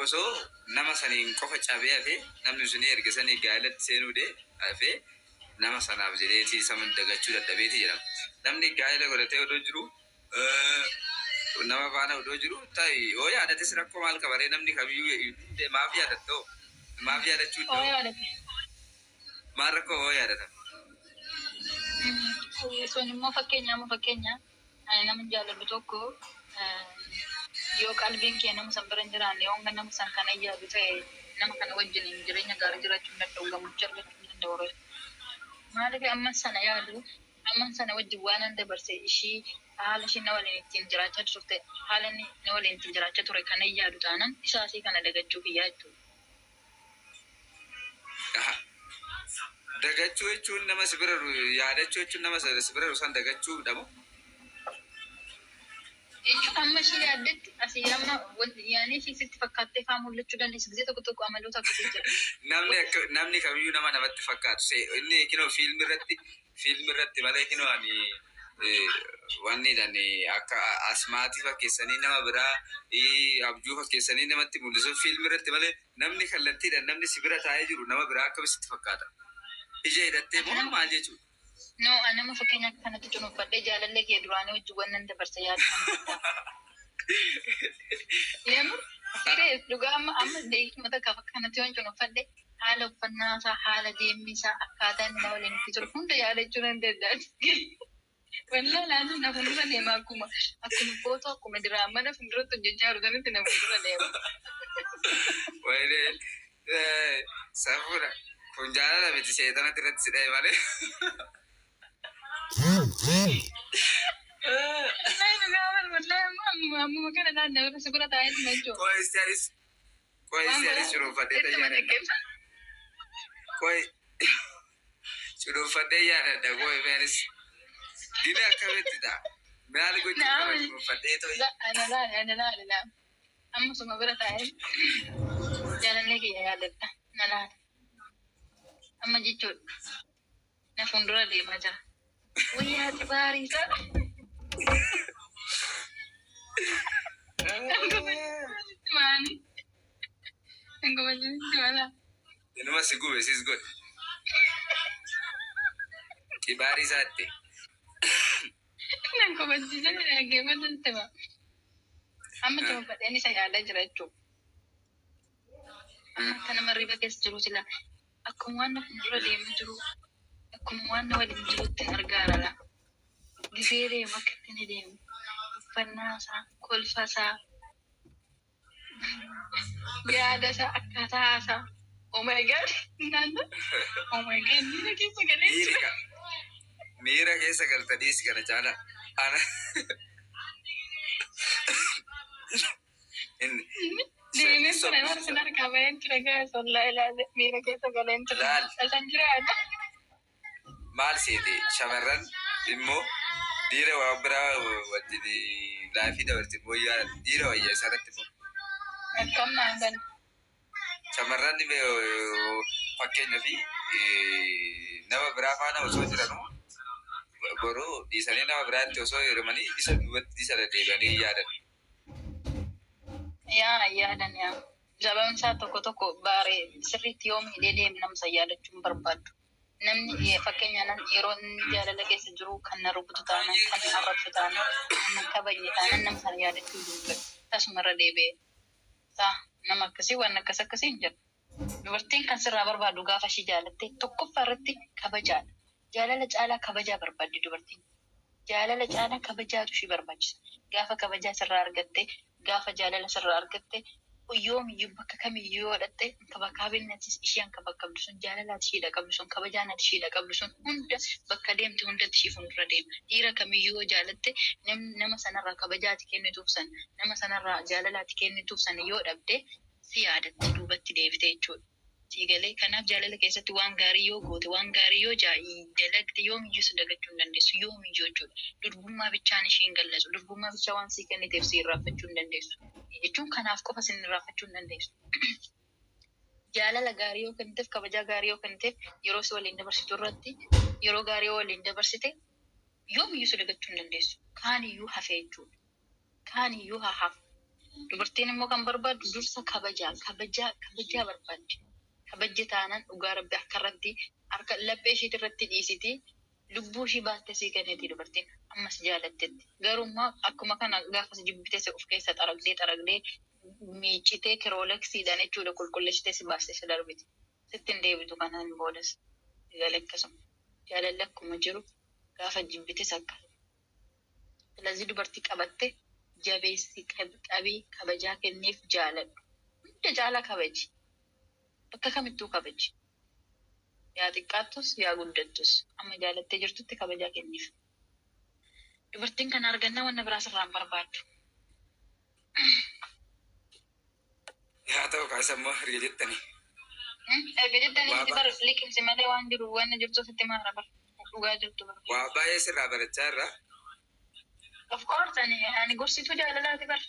B: osoo nama saniin qofa cabee hafee namni suni erga sanii gaa'elatti seenuu hafee nama sanaaf jedheetii saman dagachuu dadhabeeti jedhama. Namni gaa'ela godhatee odoo jiru nama faana odoo jiru ta'i yoo yaadates rakkoo maal qabaree namni kamiyyuu maaf yaadattoo maaf yaadachuu iddoo maal rakkoo yoo yaadata.
A: Sun immoo fakkeenya nama jaalladhu tokko yoo qalbiin kee nama san bira hin jiraanne yoo nama san kana yaadu ta'e nama kana wajjin jireenya gaarii jiraachuu hin danda'u gammachuu argachuu hin danda'u. Maaliif amma sana yaadu Amman sana wajjin waan an dabarse ishii haala ishii na waliin ittiin jiraachaa turte haala inni na waliin ittiin jiraachaa ture kana yaadu taanan isaasii kana dagachuu kiyyaa jechuudha.
B: Dagachuu jechuun nama si bira yaadachuu jechuun nama si bira san dagachuu dhabu.
A: Jechuun amma ishii yaaddetti asii amma yaanii ishii sitti fakkaattee faa mul'achuu dandeessu gisee tokko tokko amaloota akkasii jira.
B: Namni kamiyyuu nama namatti fakkaatu. Inni kinoo fiilmi irratti malee kinoo ani wanni dani akka asmaatii fakkeessanii nama biraa abjuu fakkeessanii namatti mul'isu fiilmi irratti malee namni kallattiidhaan namni si bira taa'ee jiru nama biraa akkamitti fakkaata. Ija hidhattee moo maal jechuudha?
A: No, anama fakkeenya kanatti cunuffadhee jaalallee kee duraanii wajjin wannan dabarsa yaadu. Yemmuu siree dhugaa amma deemata kafa kanatti waan cunuffadhe haala uffannaa isaa haala deemni isaa akkaataa inni na waliin itti jiru hunda yaadachuu nan danda'a. Walaa laatu na fuuldura deema akkuma footoo akkuma diraamaa na fuulduratti hojjechaa jiru sanitti na fuuldura deema.
B: Wayidee safuudha kun jaalala miti seetanatti irratti si dhahe malee.
A: Amma kana naannoo si bira taa'ee na jiru.
B: Qo'isaanis cunuunfadhee tajaajila. Cunuunfadhee yaadadha qo'ee meelis. Dina akkamitti ta'a? Maal gochuun qaba cunuunfadhee ta'e?
A: Ana. Amma suma bira taa'ee jaalallee kiyya yaadadha. Na laata. Amma jechuudha. Na fuuldura deemaa jira. Wayyaa xibaariisa. Maani? Angomajinitti mala.
B: Inuma si gube sis godhe. Xibaariisaatti.
A: Angomajinitti dhaggeeffatan ma. Amma cunuunfadheen isa yaadaa jira jechuudha. Amma akka nama riba keessa jiru sila akkuma waan na fuuldura deemaa jiru akkuma waan na waliin jirutti argaara. Gisee deemu akka itti deemu uffannaa isaa kolfa isaa yaada isaa akkaataa isaa oh my god naannoo oh my god miira keessa galee jira.
B: Miira keessa galtaniis kana caala ana
A: deemee ture marsin harkaa baheen ture gaas ollaa ilaale miira keessa galeen ture dhasan jiraadha.
B: Maal seete shamarran immoo dhiira waan biraa wajjin laafii dabarti immoo yaada dhiira wayyaa isaarratti immoo.
A: Akkam naan gan.
B: Shamarran fakkeenyaa fi nama biraa faana osoo jiranuu boruu dhiisanii nama biraatti osoo hirmanii isa duubatti isa deddeebi'anii yaadan.
A: Yaadan yaa. Jabaan isaa tokko baaree sirriitti yoom hidhee deemnamsa yaadachuun barbaadu. Namni fakkeenyaan yeroo inni jaalala keessa jiru kan na rukutu taanaan kan na arrabsu taanaan kan na kabajne taanaan nama sana yaadachuu dubbatu. Tasumarra deebi'ee. Nama akkasii waan akkasii hin jiru. Dubartiin kan sirraa barbaadu gaafa ishii jaalatte tokkoffaa irratti kabajaadha. Jaalala caalaa kabajaa barbaaddi dubartiin. Jaalala caalaa kabajaatu ishii barbaachisa. Gaafa kabajaa sirraa argatte, gaafa jaalala sirraa argatte, yoomiyyuu bakka kamiyyuu yoo dhatte kabakaabinnatis isheen kabakabdu sun jaalalaati ishiidha qabdu sun kabajaanaati ishiidha qabdu sun hunda bakka deemte hundatti ishii fuuldura deema. Dhiira kamiyyuu yoo jaalatte nama sanarraa kabajaati kennituuf san nama sanarraa jaalalaati kennituuf san yoo dhabde si yaadatti duubatti deebite jechuudha. Siigalee kanaaf jaalala keessatti waan gaarii yoo goote waan gaarii yoo dalagde yoomiyyuu si dagachuu hin dandeessu yoomiyyuu jechuudha. Durbummaa bichaan ishee hin gallasu durbummaa bichaa waan sii kenniteef si irraanfachuu hin dandeessu. Jechuun kanaaf qofa sin irraanfachuu hin dandeessu. Jaalala gaarii yoo kenniteef kabajaa gaarii yoo kenniteef yeroo si waliin dabarsitu irratti yeroo gaarii yoo waliin dabarsite yoomiyyuu si dagachuu hin dandeessu. Kaaniyyuu hafee jechuudha. Kaaniyyuu haa hafu. Dubartiin immoo kan barbaaddu dursa kabajaa barbaaddi. Kabajji taanaan dhugaa rabbi akka irratti harka laphee ishiit irratti dhiisiti lubbuu ishii baattee sii kenneeti dubartiin ammas jaalattetti. Garummaa akkuma kana gaafa si jibbitee si of keessa xaragdee miiccitee kirooleksiidhaan jechuudha qulqulleessitee si baastee si darbiti. Sitti hin deebitu kanaan boodas. Galee akkasuma jaalalli akkuma jiru gaafa jibbites akka. Filazii dubartii qabatte jabeessi qabii kabajaa kenneef jaaladhu. Hunda caalaa kabaji. Bakka kamittuu kabaji. yaa xiqqaattus yaa guddattus amma jaalattee jirtutti kabajaa kenniif. Dubartiin kana argannaa wanna biraa sirraan barbaaddu.
B: Yaa ta'u kaasammoo hirga jettanii.
A: Erga jettanii bar liqimsi malee waan jiru wanna jirtu sitti maara bar dhugaa jirtu bar.
B: Waa baay'ee sirraa barachaa irraa.
A: Of course ani gorsituu jaalalaati bar.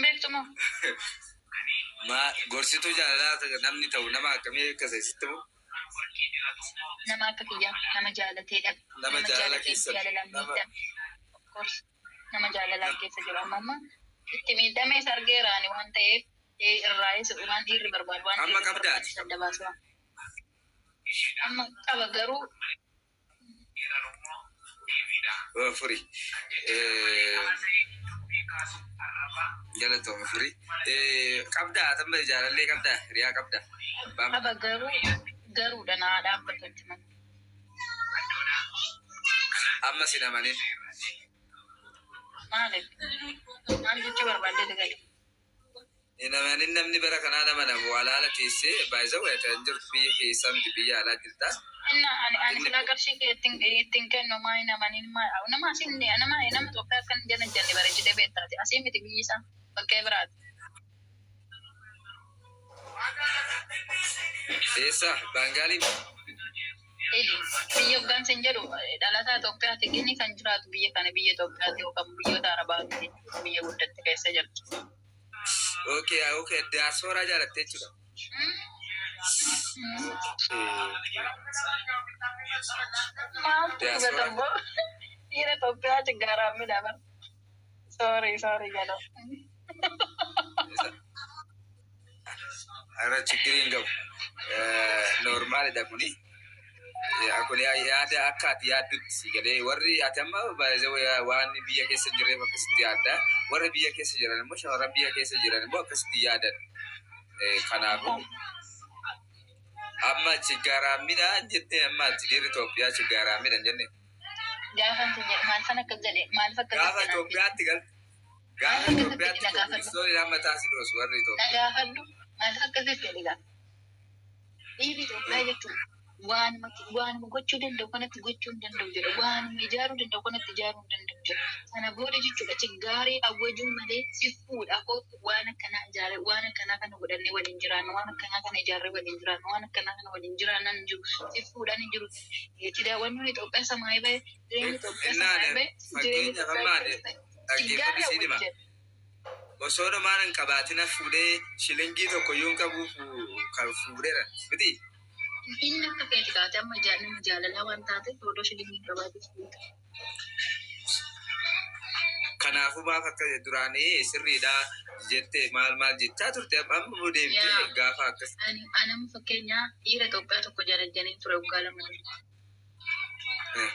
A: Beektu moo?
B: Gorsituu jaalalaa namni ta'u nama akkamii akkasitti moo?
A: Nama akka kiyyaa nama jaalateedha.
B: Nama jaalala keessa.
A: Of course nama jaalalaa keessa jiru amma itti miidhamee sargeeraani waan ta'eef irraayis waan dhiirri barbaadu waan
B: amma qabdaati.
A: Amma qaba garuu.
B: Furii. Galatooma furii. Qabdaa tamma jaalallee qabdaa hiriyaa qabdaa.
A: Qaba garuu danaa dhaabbatutti mana.
B: Amma sin amanin.
A: Maaliif? Maal jechuu barbaadde gali?
B: Hin amanin namni bara kanaa nama namu alaala keessee baay'isa wayyataan jirtu biyya keessaa miti biyya alaa jirtaa.
A: Ani silaa qarshii kee ittiin kennu maa hin amanin nama asiin nama Itoophiyaa akkan jenne bareechitee beektaati. Asii miti biyyi isaa bakkee biraati.
B: Eessa Baangaalii.
A: Biyya Uggaansa hin jedhu dhalataa Itoophiyaati inni kan jiraatu biyya kana biyya Itoophiyaati yookaan biyyoota Arabaati biyya guddatti keessa jirtu.
B: Okay, diaspora jaalattee jechuudha.
A: Maaltu hubatammoo dhiira Itoophiyaa chiggaaraa midhaman. Sorry jedhu.
B: Ara chiggiriin qabu. Normaalidha kuni. Kun yaada akka ati yaaddutti galee warri ati amma waan biyya keessa jirreef akkasitti yaadda. Warri biyya keessa jiran immoo shamarran biyya keessa jiran immoo akkasitti yaadan. Kanaafuu amma chiggaaraa midhaan jettee amma dhiirri Itoophiyaa chiggaaraa midhaan jenne.
A: Gaafa maal sana akkas jedhe maal fakkaate?
B: Gaafa Itoophiyaatti gal. Gaafa Itoophiyaatti kiristooniidhaan mataa si dhoosu warri Itoophiyaa.
A: Gaafadhu maal akkasitti jedhe gaafa. Dhiirri Itoophiyaa jechuun waanuma gochuu danda'u kanatti gochuu hin danda'u jedha. Waanuma ijaaruu danda'u kanatti ijaaruu hin danda'u jedha. Sana booda jechuudha chiggaarii awwajuu malee si fuudha waan akkanaa ijaare waan akkanaa kana godhannee waliin jiraanna waan akkanaa kana ijaarree waliin jiraanna waan akkanaa kana waliin jiraanna hin jiru si fuudhaan hin jiru. Daawwannoon Itoophiyaa samaayii bahe jireenya Itoophiyaa samaayii bahe jireenya Itoophiyaa
B: osoo namaan hin qabaatina fuudhee shilingii tokko yoo qabuuf kan fuudheera miti.
A: Inni akka keeti kaate amma nama jaalalaa waan taateef odoo shilingii qabaatuuf fuudha.
B: Kanaafuu maaf akka duraanii sirriidha jettee maal jechaa turte amma deemtee gaafa akkas.
A: Anama fakkeenyaa dhiira Itoophiyaa tokko jaalajjanii ture waggaa lama dura.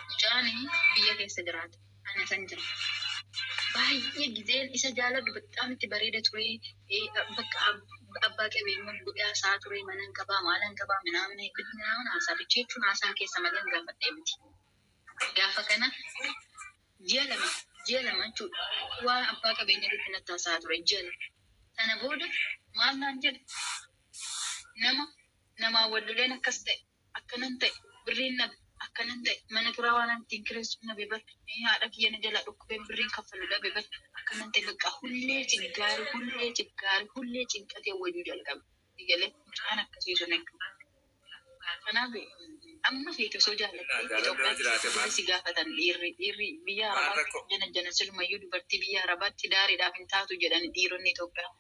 A: Mucaan biyya keessa jiraata. Ana san jira. Baay'ee gizeen isa jaaladhu bexaam itti bareeda ture. Bakka abbaa qabeenyaan guddaa isaa ture mana hin qabaa maala hin qabaa minaan haasaa bicha jechuun haasaa keessa malee hin gaafadhee miti. Gaafa kana ji'a lama jechuudha. Waan abbaa qabeenyaa itti natti haasaa ture ji'a lama. Sana booda maal naan jedhe namaa walloleen akkas ta'e akkanan ta'e birriin nabe akkanan ta'e mana kiraa waan ittiin kireessuuf nabe bar haadha kiyya na jalaa dhukkubeen birriin kaffalu dhabe bar akkanan ta'e bakka hullee cinqatee wajuu jalqabe. Digalee mucaan akkasiisu naqqa. Kanaaf amma feete osoo jaallattee Itoophiyaatti si gaafatan dhiirri biyya Arabaa jana silumayyuu dubartii biyya Arabaatti daariidhaaf hin taatu jedhani dhiironni Itoophiyaa.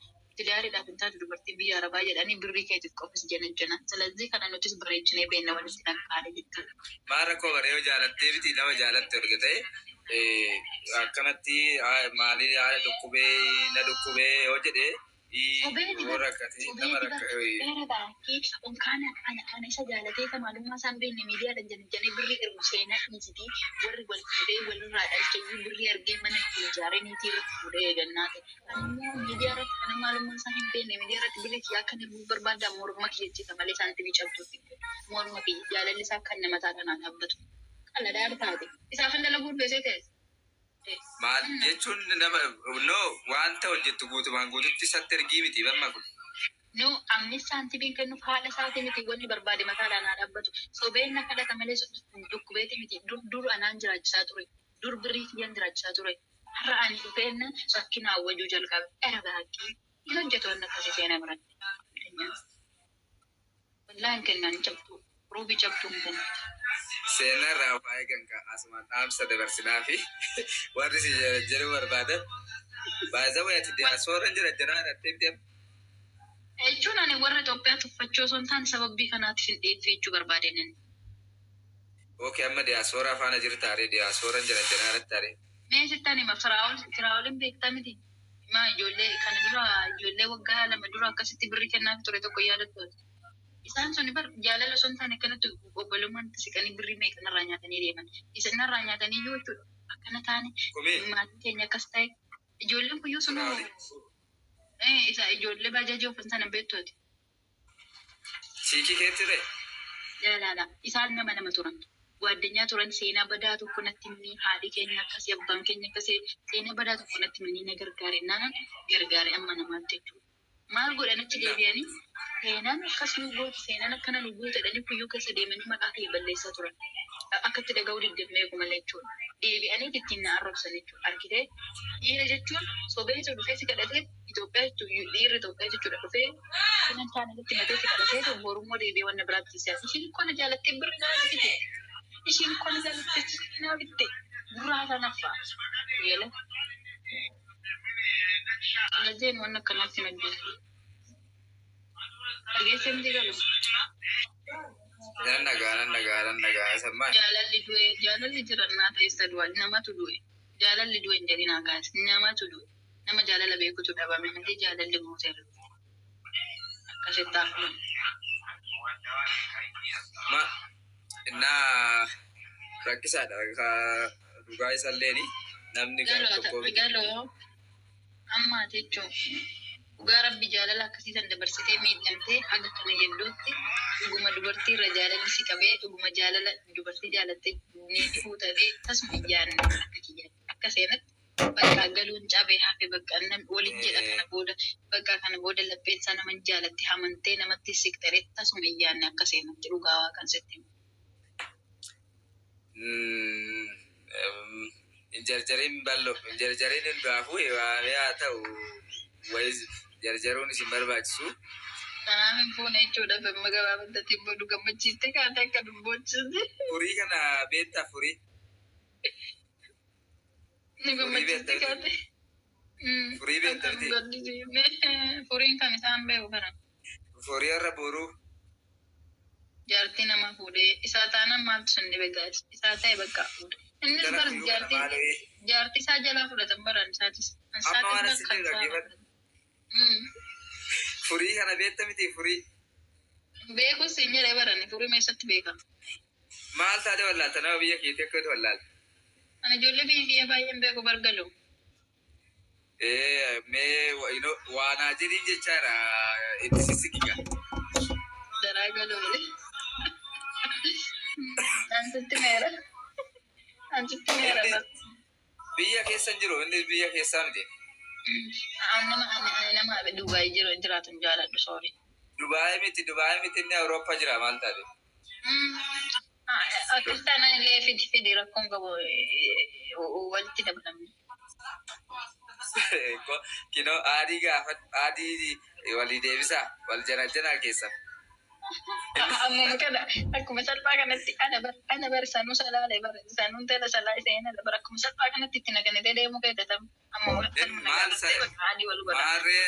A: Daariidhaaf hin taatu dubartii biyya Arabaa jedhanii birrii keetiif qofis jana. Salazii kana nutis bareechinee beekna walitti naqaale jechuudha.
B: Maal rakkoo baree yoo jaalattee miti nama jaalatte erga ta'e akkanatti maalii haala dhukkubee yoo jedhee
A: Ana isa jaalatee kan maalummaa isaan beekne miidiyaadhaan jannee birrii ergu seenaa dhiisitii warri wal fuudhee walirraa dhalchanii birrii argee mana ittiin ijaaree niitii irratti fuudhee eegannaa ta'e. Ammoo miidiyaa irratti kan maalummaa isaa hin beekne miidiyaa irratti birrii kiyyaa akka naguu barbaada morma kiyyachita malee isaanitti bicabtuutti morma kiyya jaalalli isaa kan nama taanaan dhaabbatu. Qalla daadhi taate isaaf hin dalaguun beesee ta'e.
B: Maal jechuun nama waan ta'u hojjettu guutumaan guututti isatti ergii miti bamma kun.
A: Nu amni saantibiin kennuuf haadha isaatii miti wanni barbaade mataadhaan haa dhaabbatu. Sobeen akka dhata malee dhukkubeeti miti. Dur anaan jiraachisaa ture. Dur birrii kiyyan jiraachisaa ture. Har'a ani dhufeenna rakkina hawwajuu jalqabe. Era baaqii. Hin hojjetu wanni akkasii seenaa biratti. Wallaahi hin kennan cabdu. Ruubii cabdu hin kennan.
B: Seenarraa waa'ee gangaa asumaan dhaamsa dabarsinaa fi warri si jedhu barbaadan baay'ee wayiiti diyaasooran jira jedhaa dhattee
A: jechuun ani warra Itoophiyaa tuffachuu osoo hin taane sababii kanaatiif hin dhiyeeffachuu barbaadeen.
B: Okey amma diyaasooraa faana jirtaare diyaasooran jira jedhaa dhattaare.
A: Mee sittaan hima firaa'oliin beektaa miti. Maa ijoollee kana dura ijoollee waggaa 2 dura akkasitti birrii kennaaf ture tokko yaadattu. Isaan sun jaalala osoo hin taane akkanatti obbolummaan siqanii birrii meeqa narraa nyaatanii deeman. Isa narraa nyaatanii yoo jechuudha akkana taane maatiin keenya akkas ta'e ijoolleen kuyyuu sun isa ijoollee bajaajii ofin sana beektooti.
B: Siikii keetti ta'e?
A: Jaalala isaan nama turan. Guaddeenyaa turan seenaa badaa tokko natti himanii haadhi keenya akkasii abbaan keenya akkasii seenaa badaa tokko natti himanii na gargaare naan gargaare amma namaatti jechuudha. Maal godhan achi deebi'anii seenaan akkas nu goote seenaan akkana nu goote jedhanii kuyyuu keessa deemanii maqaa kee balleessaa turan. Akkatti dhaga'uu diddeemeeku malee jechuudha. Deebi'anii ittiin na arrabsan jechuudha. Argitee dhiira jechuun sobee isa dhufee si kadhatee Itoophiyaa jechuun dhiirri Itoophiyaa jechuudha dhufee sinan taane itti matee si kadhatee borummoo deebi'ee wanna biraatti siyaasa. Ishiin kona jaalattee birri naa bitte. Ishiin kona jaalattee naa bitte. Gurraa sanaffaa. Yeela. Lajeen wanna akkanaatti hojjetu. Dhageessee miti galu.
B: Nan nagaa sammaa.
A: Jaalalli jiran naa ta'essa du'a namatu du'e. Jaalalli du'e hin jedhinaa kaas namatu du'e. Nama jaalala beekutu dhabame malee jaalalli mooteera. Akkasitti hafu.
B: Ma innaa rakkisaadha dhugaa isalleeni namni tokko
A: galoo amma jechuun dhugaa rabbi jaalala akkasiisan dabarsitee miidhamtee haga kana jedhuutti dhuguma dubartii irra jaalalli si qabee dhuguma jaalala dubartii jaalattee ni fuutatee tasuma iyyaanne akka seenatti bakka galuun cabee hafe bakka waliin jedha kana booda lapheensaa nama jaalatte hamantee namatti siqxaree tasuma iyyaanne akka seenatti dhugaa waa kan sitti.
B: Jarjariin bal'oo jarjariin hin baafuu yaa ta'u wayis jarjaruun isin barbaachisu.
A: Kanaaf hin fuune jechuudha amma gabaabatti boodu gammachiiste kaata akka dubbochiste.
B: Furii kana beektaa furii.
A: Ni gammachiiste kaate.
B: Furii beektaa miti.
A: Furiin kan isaan beeku kana.
B: Furii irra boruu.
A: Jaartii nama fuudhee isaa taanaan maaltu sun dhibe gaasi isaa ta'e bakka fuudhe. Innis bar jaartii isaa jalaa fudhatan baran isaatis.
B: Amma waan asitti dhaggeeffatu. Furii kana beektaa miti furii.
A: Beekus hin jedhee barani furii meessatti beekama.
B: Maal taate wallaalta nama biyya keetii akkatu wallaalta.
A: Ani ijoollee biyya kiyya baay'een beeku bargalu.
B: Mee waanaa jedhiin jechaadha itti sissiqiga.
A: Daraa galoo. Ansitti meera.
B: Biyya keessa hin jiru inni biyya keessaa miti.
A: Nama Dubaay jiraatu hin jaaladhu soori.
B: Dubaay miti inni Awurooppaa jira maal taate?
A: Akkas taanaan illee fidi rakkoon qabu walitti dabalamne.
B: Kinoo adii walii deebisaa wal janaa keessa.
A: Amma kana akkuma salphaa kanatti ana bar sanuu salaalee bar sanuun tela salaa iseen ala bar akkuma salphaa kanatti itti naganatee deemuu keessatam amma adii wal godha.
B: Maarree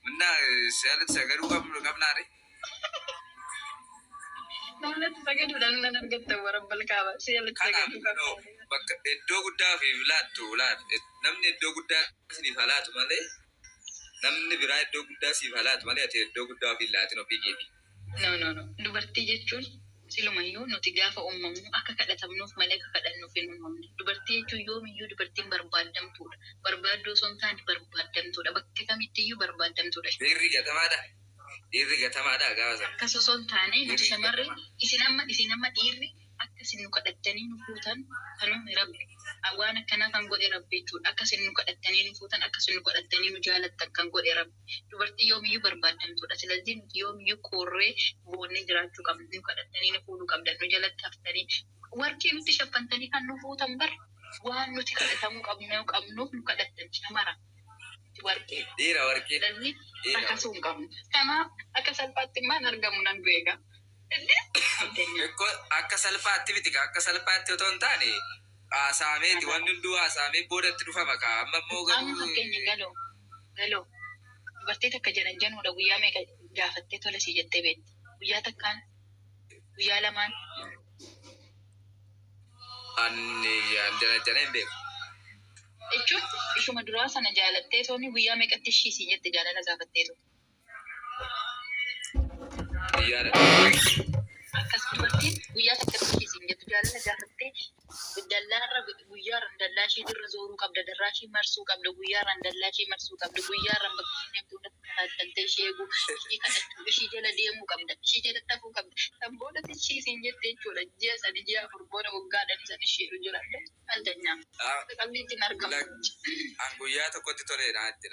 B: minna seelatti sagaduu qabnaare.
A: Namatti sagaduudhaan nan argatta warabbal kaaba seelatti sagaduu qabna.
B: Bakka iddoo guddaa fi laattu namni iddoo guddaa isiniif laatu malee. Namni biraa iddoo guddaa siif laatu malee ati iddoo guddaa ofii laatin ofii keeti.
A: No. Dubartii jechuun silumayyuu nuti gaafa uumamu akka kadhatamnuuf malee akka kadhannuuf hin uumamne. Dubartii jechuun yoomiyyuu dubartiin barbaadamtuudha. Barbaaddoo osoo hin taane barbaadamtuudha. Bakka kamittiyyuu barbaadamtuudha.
B: Dhiirri gatamaadha gaafa sana.
A: Akkas osoo hin taane nuti shamarreen isin amma dhiirri akka isin nu kadhattanii nu fuutan kanumni rabbi waan akkanaa kan godhe rabbi jechuudha. Akka isin nu kadhattanii nu fuutan akka isin nu kadhattanii nu jaalattan kan godhe rabbi. Dubartii yoomiyyuu barbaadamtuudha. Silazii nuti yoomiyyuu korree boonnee jiraachuu qabna. Nu kadhattanii nu fuudhuu qabdan. Nu jalatti haftanii warqii nuti shaffantanii kan nu fuutan bar waan nuti kadhatamuu qabnuuf nu kadhattan shamara. Warqee.
B: Dhiira warqee.
A: Silazii akkasuma hin qabnu. Kanaaf akka salphaatti maan argamu nan beeka.
B: Akka salphaatti miti akka salphaatti otoo hin taane haasameeti wanni hunduu haasamee boodatti dhufama kaa amma immoo
A: Amma fakkeenya galoo dubartii takka jedhan januudha guyyaa meeqa gaafattee tola sii jettee beekti. Guyyaa takkaan guyyaa lamaan
B: anni jana hin beeku.
A: jechuun ishuma duraa sana jaalattee tooni guyyaa meeqatti ishii sii jette jaalala gaafattee tooni. Akkas dubartiin guyyaa takka ishii sii jettu jaalala gaafattee dallaarra guyyaarra dallaa ishii irra zooruu qabda darraa ishii marsuu qabda guyyaarra dallaa ishii marsuu qabda guyyaarra bakka deemtuu kanaatti ishee eeguu ishii kadhachuu ishii jala deemuu qabda ishii jala tafuu qabda kan boodatti ishii siin jette jechuudha ji'a sadi ji'a afur booda waggaadhaan san ishee jiraadha addunyaa qabdi ittiin argamu.
B: An guyyaa tokkotti toleedhaan itti